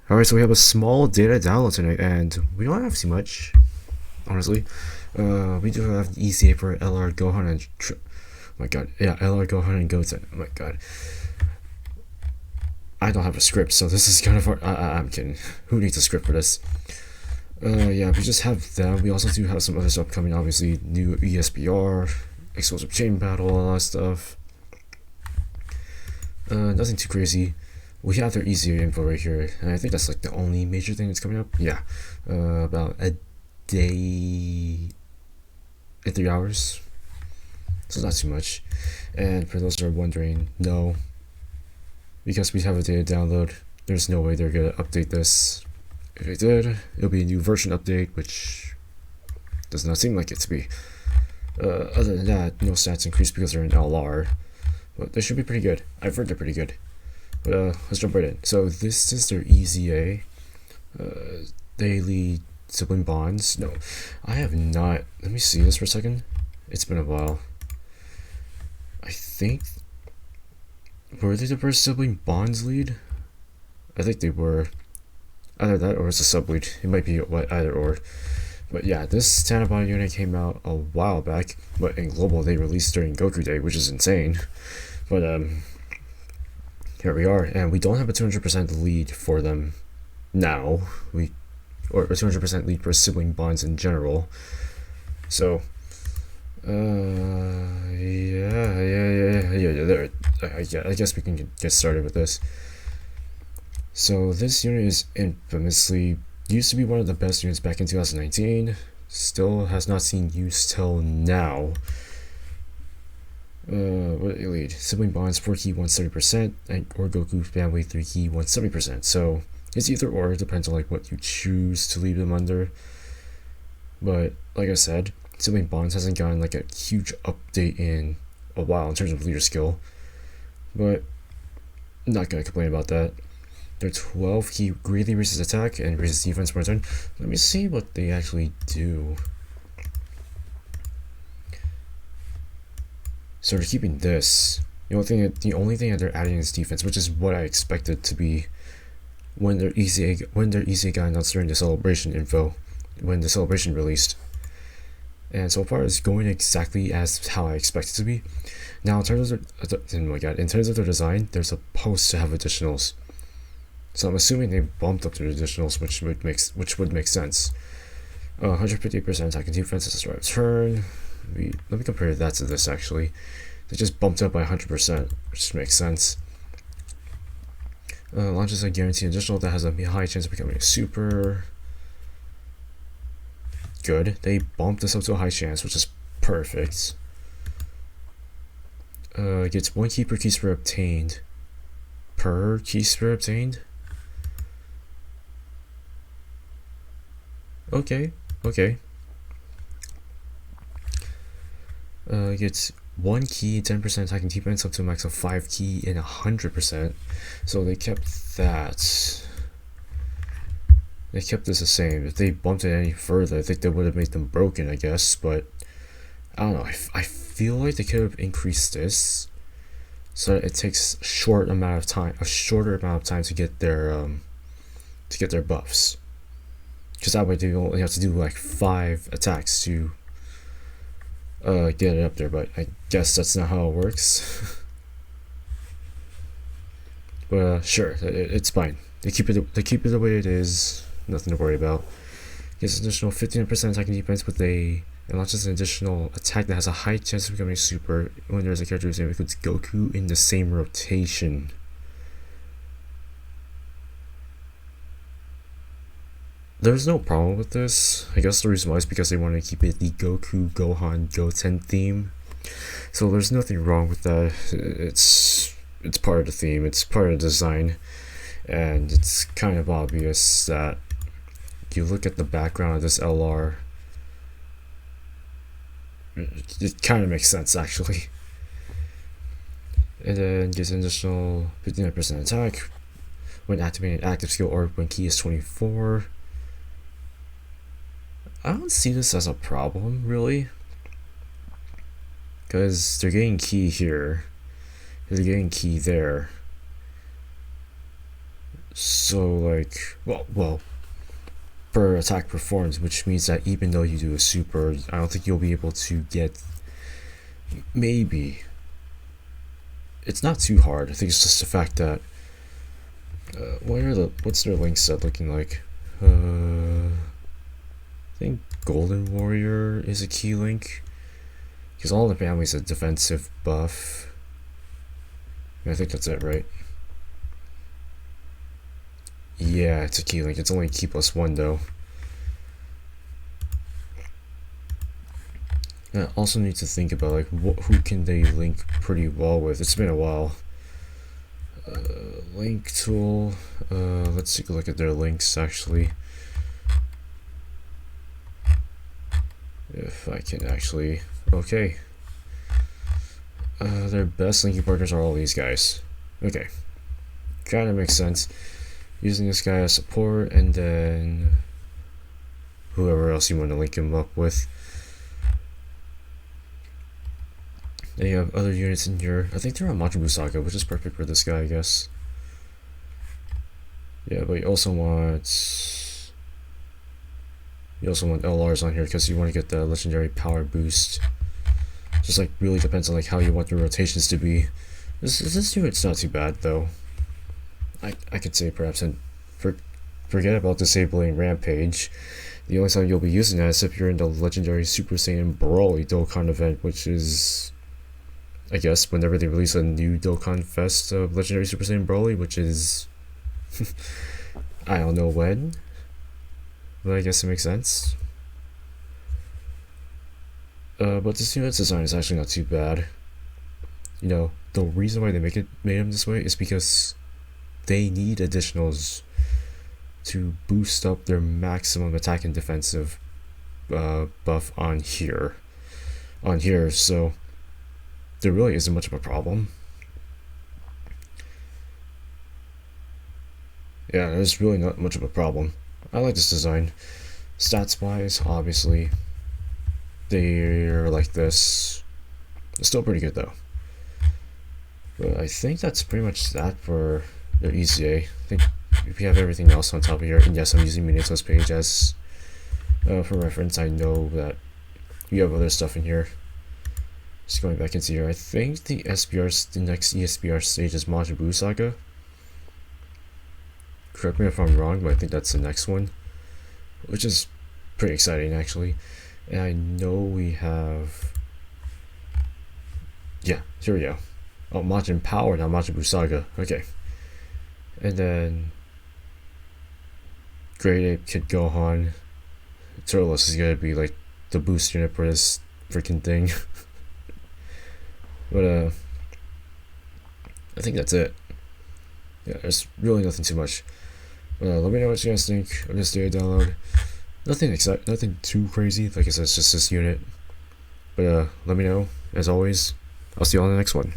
Alright, so we have a small data download tonight, and we don't have too much, honestly. We do have the EZA for LR GOHAN and oh my god, yeah, LR GOHAN and GOTEN. Oh my god, I don't have a script, so this is kind of hard. I'm kidding. Who needs a script for this? Yeah, we just have that. We also do have some other stuff coming. Obviously, new ESBR, explosive chain battle, all that stuff. Nothing too crazy. We have their easier info right here, and I think that's like the only major thing that's coming up. Yeah, about a day and 3 hours, so not too much. And for those that are wondering, no, because we have a data download, there's no way they're gonna update this. If they did, it'll be a new version update, which does not seem like it to be. Other than that, no stats increase because they're in LR, but they should be pretty good. I've heard they're pretty good. But let's jump right in. So this is their EZA, daily sibling bonds. No, I have not. Let me see this for a second. It's been a while. I think, were they the first sibling bonds lead? I think they were. Either that or it's a sub lead. It might be either or. But yeah, this Tanabon unit came out a while back, but in global they released during Goku Day, which is insane. But here we are, and we don't have a 200% lead for them now. Or a 200% lead for sibling bonds in general. So, yeah. There, I guess we can get started with this. So this unit is infamously used to be one of the best units back in 2019. Still has not seen use till now. What elite? Sibling bonds 4 key 170%, and or Goku family 3 key 170%. So it's either or, it depends on like what you choose to leave them under. But like I said, sibling bonds hasn't gotten like a huge update in a while in terms of leader skill. But I'm not gonna complain about that. Their 12 key greatly raises attack and raises defense per turn. Let me see what they actually do. So they're keeping this. The only thing that they're adding is defense, which is what I expected to be when their EZA got announced during the celebration info, when the celebration released. And so far it's going exactly as how I expected it to be. Now in terms of their design, they're supposed to have additionals. So I'm assuming they bumped up their additionals, which would make sense. 158% attack and defense as a turn. Let me compare that to this actually. They just bumped up by 100%, which makes sense. Launches a guaranteed additional that has a high chance of becoming a super. Good. They bumped this up to a high chance, which is perfect. Gets 1 key per key sphere obtained. Per key sphere obtained? Okay. Gets 1 key, 10% attacking defense up to a max of 5 key and 100%. So they kept that. They kept this the same. If they bumped it any further, I think they would have made them broken, I guess. But I don't know. I feel like they could have increased this so that it takes a shorter amount of time to get their buffs. Because that way they only have to do like 5 attacks to get it up there, but I guess that's not how it works. But sure, it's fine. They keep it the way it is. Nothing to worry about. Gets additional 15% attack and defense with it launches an additional attack that has a high chance of becoming super when there's a character whose name includes Goku in the same rotation. There's no problem with this. I guess the reason why is because they want to keep it the Goku, Gohan, Goten theme. So there's nothing wrong with that. It's part of the theme. It's part of the design, and it's kind of obvious that you look at the background of this LR. It kind of makes sense actually. And then gets an additional 59% attack when activating active skill or when key is 24. I don't see this as a problem, really, because they're getting key here, they're getting key there, So like, well, per attack performed, which means that even though you do a super, I don't think you'll be able to get. Maybe it's not too hard. I think it's just the fact that what's their link set looking like? I think Golden Warrior is a key link because all the families a defensive buff. I think that's it, right? Yeah, it's a key link. It's only key +1 though. I also need to think about like who can they link pretty well with. It's been a while. Link tool. Let's take a look at their links actually. If I can actually. Okay. Their best linking partners are all these guys. Okay. Kind of makes sense. Using this guy as support and then whoever else you want to link him up with. Then you have other units in here. I think they're on Machibu Saga, which is perfect for this guy, I guess. Yeah, but you also want LRs on here because you want to get the legendary power boost. Just like really depends on like how you want your rotations to be. This unit's not too bad though. I could say perhaps, and forget about disabling Rampage. The only time you'll be using that is if you're in the legendary Super Saiyan Broly Dokkan event, which is, I guess, whenever they release a new Dokkan Fest of legendary Super Saiyan Broly, which is I don't know when, but I guess it makes sense. But this unit's design is actually not too bad. You know, the reason why they made him this way is because they need additionals to boost up their maximum attack and defensive buff on here. So there really isn't much of a problem. Yeah, there's really not much of a problem. I like this design. Stats wise, obviously, they're like this. It's still pretty good though. But I think that's pretty much that for the EZA. I think if you have everything else on top of here, and yes, I'm using Minato's page as for reference. I know that you have other stuff in here. Just going back into here, I think the next ESBR stage is Machibu Saga. Correct me if I'm wrong, but I think that's the next one, which is pretty exciting actually. And I know we have, yeah, here we go. Oh, Majin Power, now Machibu Saga. Okay. And then Great Ape Kid Gohan. Turles is gonna be like the boost unit for this freaking thing. But I think that's it. Yeah, there's really nothing too much. But let me know what you guys think of this data download. Nothing too crazy. Like I said, it's just this unit. But let me know. As always, I'll see you on the next one.